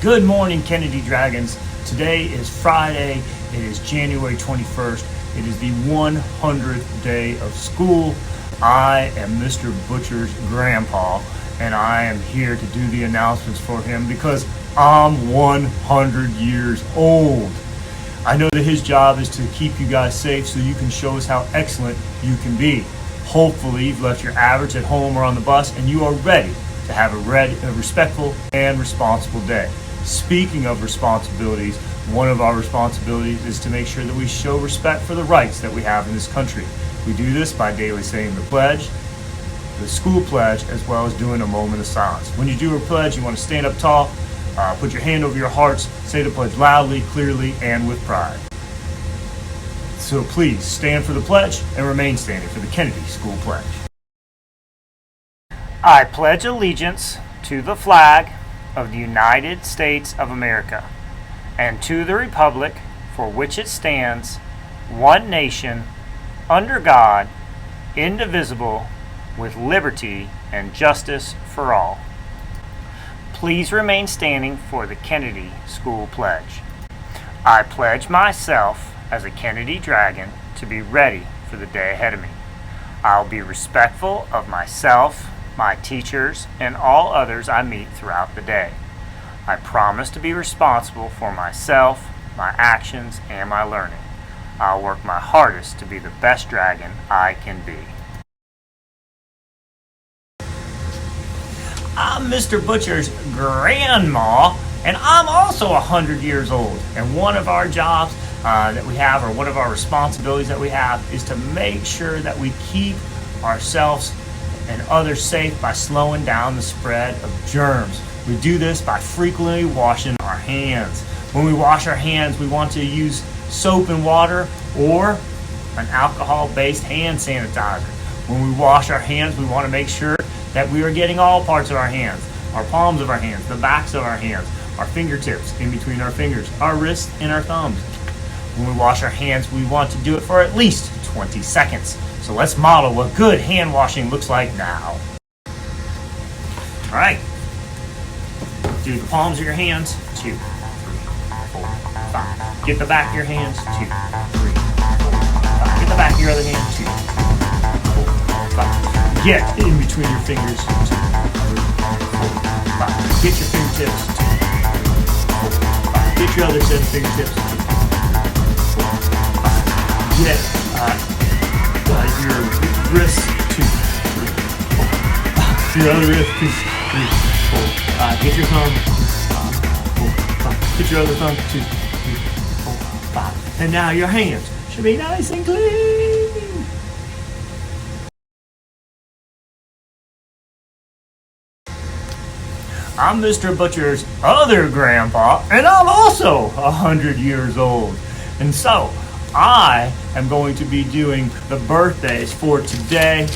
Good morning, Kennedy Dragons. Today is Friday. It is January 21st. It is the 100th day of school. I am Mr. Butcher's grandpa, and I am here to do the announcements for him because I'm 100 years old. I know that his job is to keep you guys safe so you can show us how excellent you can be. Hopefully, you've left your average at home or on the bus, and you are ready to have a respectful and responsible day. Speaking of responsibilities, one of our responsibilities is to make sure that we show respect for the rights that we have in this country. We do this by daily saying the pledge, the school pledge, as well as doing a moment of silence. When you do a pledge, you want to stand up tall, put your hand over your hearts, say the pledge loudly, clearly, and with pride. So please stand for the pledge and remain standing for the Kennedy School Pledge. I pledge allegiance to the flag of the United States of America and to the republic for which it stands, one nation, under God, indivisible, with liberty and justice for all. Please remain standing for the Kennedy School Pledge. I pledge myself as a Kennedy Dragon to be ready for the day ahead of me. I'll be respectful of myself, my teachers, and all others I meet throughout the day. I promise to be responsible for myself, my actions, and my learning. I'll work my hardest to be the best dragon I can be. I'm Mr. Butcher's grandma, and I'm also 100 years old. And one of our jobs that we have, or one of our responsibilities that we have, is to make sure that we keep ourselves and others safe by slowing down the spread of germs. We do this by frequently washing our hands. When we wash our hands, we want to use soap and water or an alcohol-based hand sanitizer. When we wash our hands, we want to make sure that we are getting all parts of our hands, our palms of our hands, the backs of our hands, our fingertips in between our fingers, our wrists, and our thumbs. When we wash our hands, we want to do it for at least 20 seconds. So let's model what good hand washing looks like now. All right. Do the palms of your hands, 2, 3, 4, 5. Get the back of your hands, 2, 3, 4, 5. Get the back of your other hand, 2, 3, 4, 5. Get in between your fingers, 2, 3, 4, 5. Get your fingertips, 2, 4, 5. Get your other set of fingertips, 2, 4, 5. Get your wrist, 2, 3, 4, 5. Your other wrist, 2, 3, 4, 5. Get your thumb, 4, 5. Get your other thumb, 2, 3, 4, 5. And now your hands should be nice and clean. I'm Mr. Butcher's other grandpa, and I'm also 100 years old. And so, I am going to be doing the birthdays for today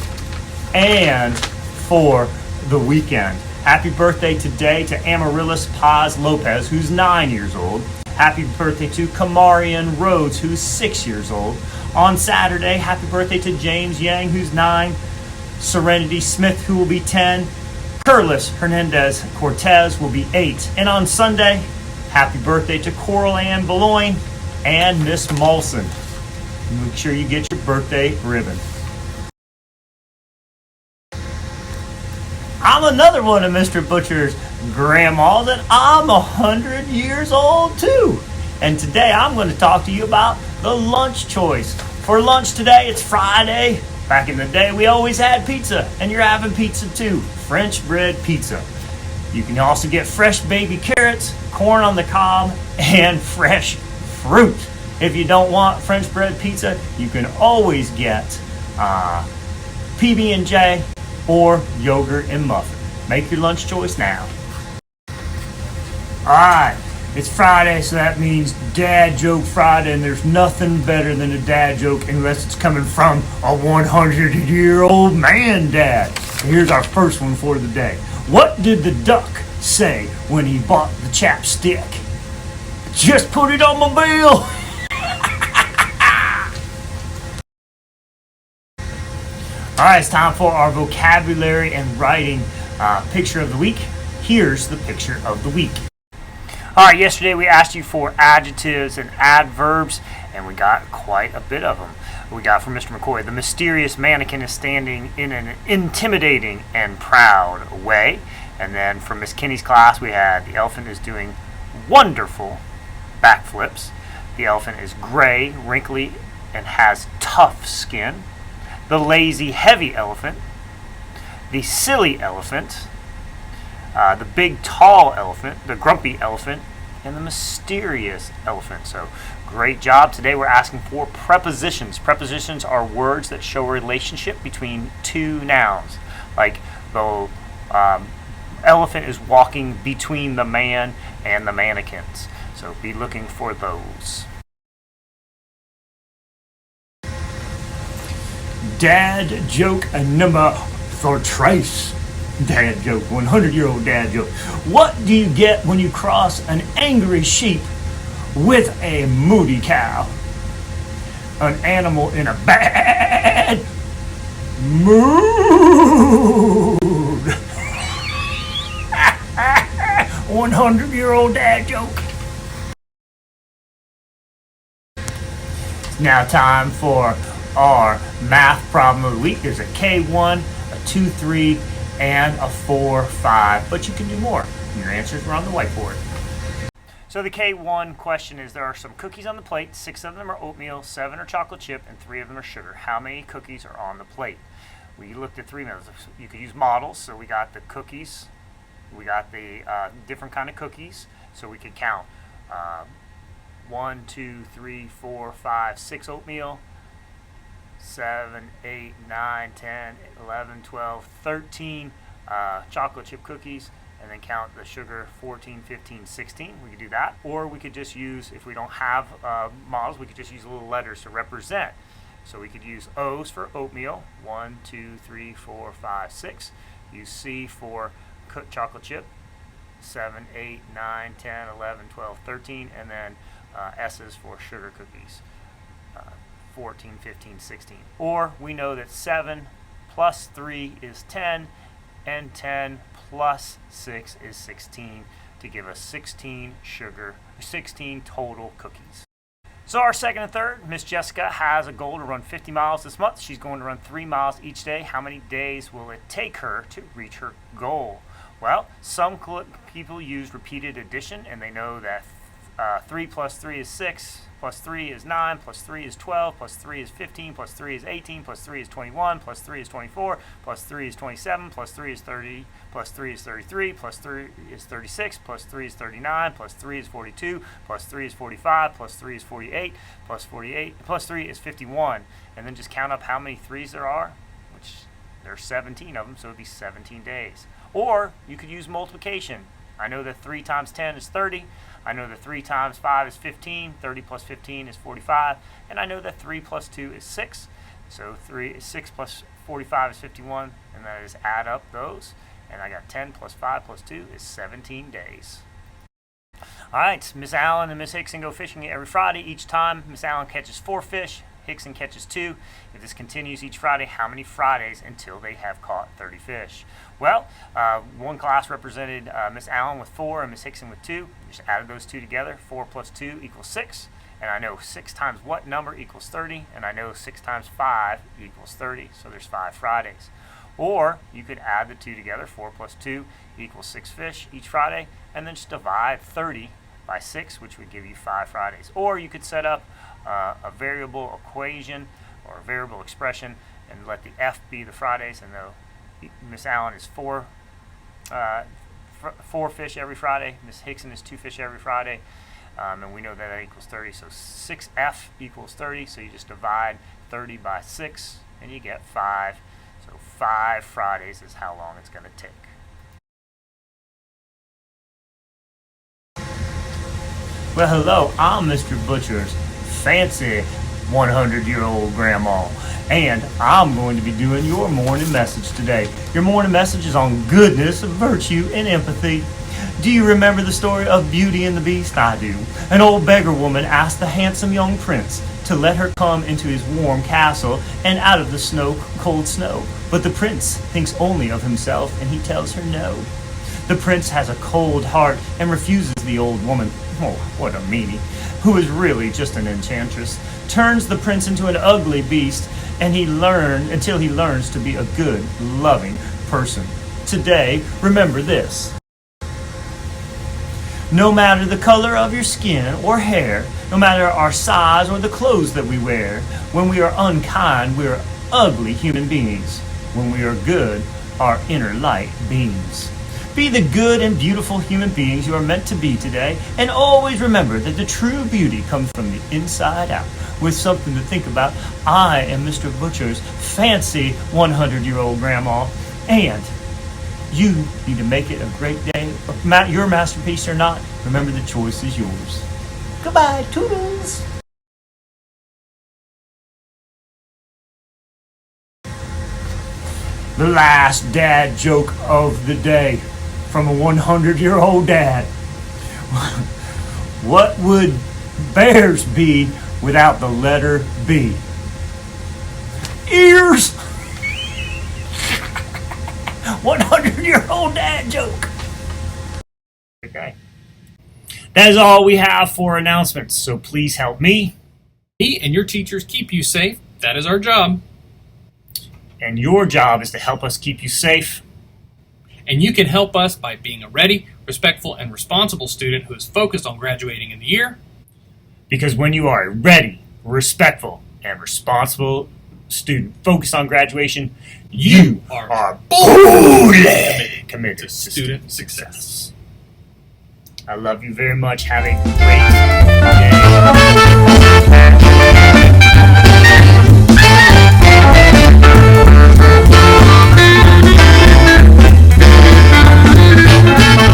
and for the weekend. Happy birthday today to Amaryllis Paz Lopez, who's 9 years old. Happy birthday to Kamarian Rhodes, who's 6 years old. On Saturday, happy birthday to James Yang, who's 9. Serenity Smith, who will be 10. Curlis Hernandez Cortez will be 8. And on Sunday, happy birthday to Coral Ann Beloin and Miss Molson. Make sure you get your birthday ribbon. I'm another one of Mr. Butcher's grandmas, and I'm 100 years old too. And today I'm going to talk to you about the lunch choice. For lunch today, it's Friday. Back in the day, we always had pizza, and you're having pizza too. French bread pizza. You can also get fresh baby carrots, corn on the cob, and fresh fruit. If you don't want French bread pizza, you can always get PB&J or yogurt and muffin. Make your lunch choice now. Alright, it's Friday, so that means Dad Joke Friday, and there's nothing better than a dad joke unless it's coming from a 100-year-old man dad. Here's our first one for the day. What did the duck say when he bought the chapstick? Just put it on my bill. All right, it's time for our vocabulary and writing picture of the week. Here's the picture of the week. All right, yesterday we asked you for adjectives and adverbs, and we got quite a bit of them. We got from Mr. McCoy, the mysterious mannequin is standing in an intimidating and proud way. And then from Miss Kinney's class, we had the elephant is doing wonderful backflips. The elephant is gray, wrinkly, and has tough skin. The lazy, heavy elephant. The silly elephant. The big, tall elephant, the grumpy elephant, and the mysterious elephant. So, great job. Today we're asking for prepositions. Prepositions are words that show a relationship between two nouns. Like the elephant is walking between the man and the mannequins. So, be looking for those. Dad joke number 3. Dad joke, 100-year-old dad joke. What do you get when you cross an angry sheep with a moody cow? An animal in a bad mood. 100-year-old dad joke. It's now time for our math problem of the week. There's a K1, a 2-3, and a 4-5, but you can do more. Your answers are on the whiteboard. So the K1 question is, there are some cookies on the plate. 6 of them are oatmeal, 7 are chocolate chip, and 3 of them are sugar. How many cookies are on the plate? We looked at 3 methods. You could use models, so we got the cookies, we got the different kind of cookies, so we could count 1, 2, 3, 4, 5, 6 oatmeal, 7, 8, 9, 10, 11, 12, 13 chocolate chip cookies, and then count the sugar, 14, 15, 16. We could do that. Or we could just use, if we don't have models, we could just use little letters to represent. So we could use O's for oatmeal, 1, 2, 3, 4, 5, 6. Use C for chocolate chip, 7, 8, 9, 10, 11, 12, 13. And then S's for sugar cookies. 14, 15, 16. Or we know that 7 plus 3 is 10, and 10 plus 6 is 16 to give us 16 total cookies. So our second and third, Miss Jessica has a goal to run 50 miles this month. She's going to run 3 miles each day. How many days will it take her to reach her goal? Well, some people use repeated addition, and they know that 3 plus 3 is 6, plus 3 is 9, plus 3 is 12, plus 3 is 15, plus 3 is 18, plus 3 is 21, plus 3 is 24, plus 3 is 27, plus 3 is 30, plus 3 is 33, plus 3 is 36, plus 3 is 39, plus 3 is 42, plus 3 is 45, plus 3 is 48, plus 3 is 51. And then just count up how many 3's there are, which there's 17 of them, so it would be 17 days. Or you could use multiplication. I know that 3 times 10 is 30. I know that 3 times 5 is 15. 30 plus 15 is 45. And I know that 3 plus 2 is 6. So 6 plus 45 is 51. And then I just add up those. And I got 10 plus 5 plus 2 is 17 days. All right, Miss Allen and Miss Hickson go fishing every Friday. Each time, Miss Allen catches 4 fish. Hickson catches 2. If this continues each Friday, how many Fridays until they have caught 30 fish? Well, one class represented Miss Allen with 4 and Miss Hickson with 2. Just added those 2 together. 4 plus 2 equals 6. And I know 6 times what number equals 30. And I know 6 times 5 equals 30. So there's 5 Fridays. Or you could add the 2 together. 4 plus 2 equals 6 fish each Friday. And then just divide 30 by 6, which would give you 5 Fridays. Or you could set up a variable equation or a variable expression and let the F be the Fridays, and Miss Allen is 4 fish every Friday. Miss Hickson is 2 fish every Friday, and we know that equals 30. So 6F equals 30. So you just divide 30 by 6, and you get 5. So 5 Fridays is how long it's going to take. Well, hello, I'm Mr. Butcher's fancy 100-year-old grandma, and I'm going to be doing your morning message today. Your morning message is on goodness, virtue, and empathy. Do you remember the story of Beauty and the Beast? I do. An old beggar woman asked the handsome young prince to let her come into his warm castle and out of the cold snow. But the prince thinks only of himself, and he tells her no. The prince has a cold heart and refuses the old woman, oh, what a meanie, who is really just an enchantress, turns the prince into an ugly beast, and until he learns to be a good, loving person. Today, remember this. No matter the color of your skin or hair, no matter our size or the clothes that we wear, when we are unkind, we are ugly human beings. When we are good, our inner light beams. Be the good and beautiful human beings you are meant to be today, and always remember that the true beauty comes from the inside out. With something to think about, I am Mr. Butcher's fancy 100-year-old grandma, and you need to make it a great day. Your masterpiece or not, remember the choice is yours. Goodbye, toodles. The last dad joke of the day from a 100-year-old dad. What would bears be without the letter B? Ears! 100-year-old dad joke. Okay. That is all we have for announcements, so please help me. Me and your teachers keep you safe. That is our job. And your job is to help us keep you safe. And you can help us by being a ready, respectful, and responsible student who is focused on graduating in the year. Because when you are a ready, respectful, and responsible student focused on graduation, you are fully committed to student success. I love you very much. Have a great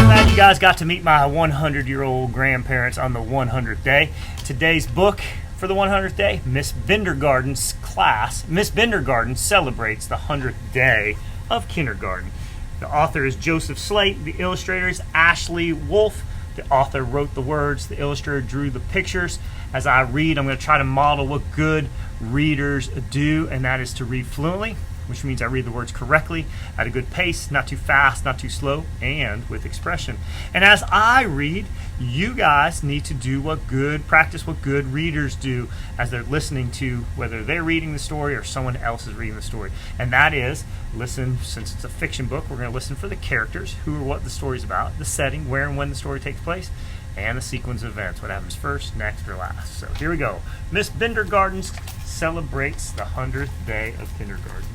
Glad you guys got to meet my 100-year-old grandparents on the 100th day. Today's book for the 100th day, Miss Bindergarten's class. Miss Bindergarten celebrates the 100th day of kindergarten. The author is Joseph Slate. The illustrator is Ashley Wolf. The author wrote the words. The illustrator drew the pictures. As I read, I'm going to try to model what good readers do, and that is to read fluently, which means I read the words correctly, at a good pace, not too fast, not too slow, and with expression. And as I read, you guys need to practice what good readers do as they're listening to, whether they're reading the story or someone else is reading the story. And that is, listen, since it's a fiction book, we're going to listen for the characters, who or what the story's about, the setting, where and when the story takes place, and the sequence of events, what happens first, next, or last. So here we go. Miss Bindergarten celebrates the 100th day of kindergarten.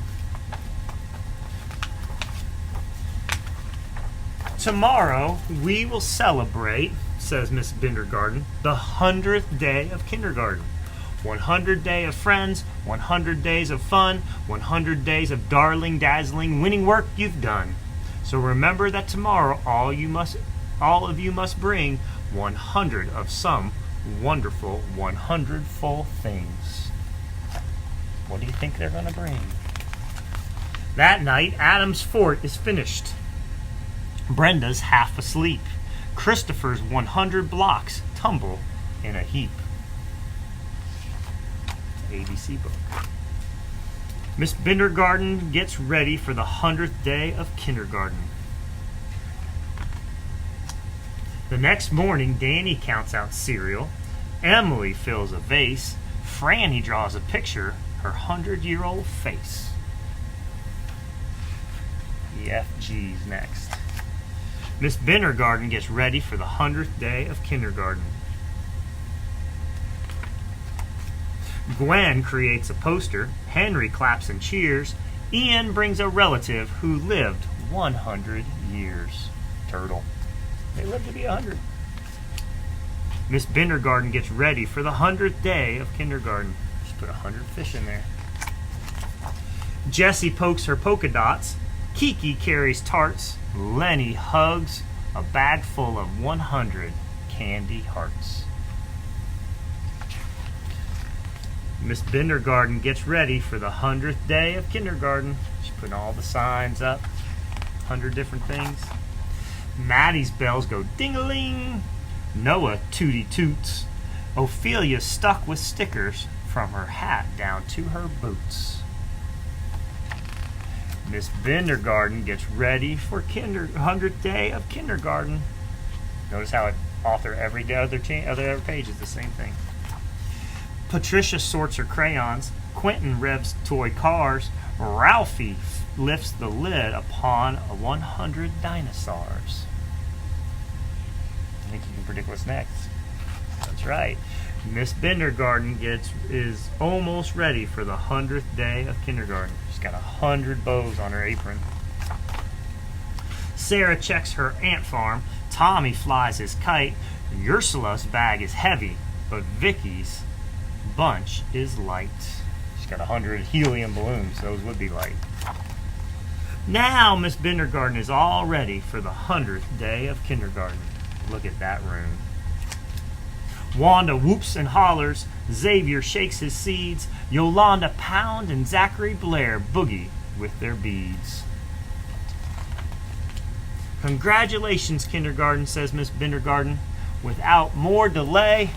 Tomorrow, we will celebrate, says Miss Bindergarten, the 100th day of kindergarten. 100 days of friends, 100 days of fun, 100 days of darling, dazzling, winning work you've done. So remember that tomorrow, all of you must bring 100 of some wonderful 100-ful things. What do you think they're going to bring? That night, Adam's fort is finished. Brenda's half asleep. Christopher's 100 blocks tumble in a heap. ABC book. Miss Bindergarten gets ready for the 100th day of kindergarten. The next morning, Danny counts out cereal. Emily fills a vase. Franny draws a picture, her 100-year-old face. EFG's next. Miss Bindergarten gets ready for the 100th day of kindergarten. Gwen creates a poster. Henry claps and cheers. Ian brings a relative who lived 100 years. Turtle. They lived to be 100. Miss Bindergarten gets ready for the 100th day of kindergarten. Just put 100 fish in there. Jessie pokes her polka dots. Kiki carries tarts. Lenny hugs a bag full of 100 candy hearts. Miss Bindergarten gets ready for the 100th day of kindergarten. She's putting all the signs up, 100 different things. Maddie's bells go ding-a-ling. Noah tooty toots. Ophelia's stuck with stickers from her hat down to her boots. Miss Bindergarten gets ready for 100th day of kindergarten. Notice how it author every other page is the same thing. Patricia sorts her crayons. Quentin revs toy cars. Ralphie lifts the lid upon 100 dinosaurs. I think you can predict what's next. That's right. Miss Bindergarten is almost ready for the 100th day of kindergarten. She's got 100 bows on her apron. Sarah checks her ant farm. Tommy flies his kite. Ursula's bag is heavy, but Vicky's bunch is light. She's got 100 helium balloons. Those would be light. Now Miss Bindergarten is all ready for the 100th day of kindergarten. Look at that room. Wanda whoops and hollers. Xavier shakes his seeds. Yolanda pound and Zachary Blair boogie with their beads. Congratulations, kindergarten, says Miss Bindergarten. Without more delay,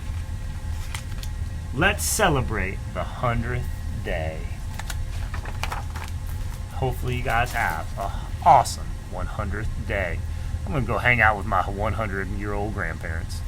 let's celebrate the 100th day. Hopefully you guys have an awesome 100th day. I'm going to go hang out with my 100-year-old grandparents.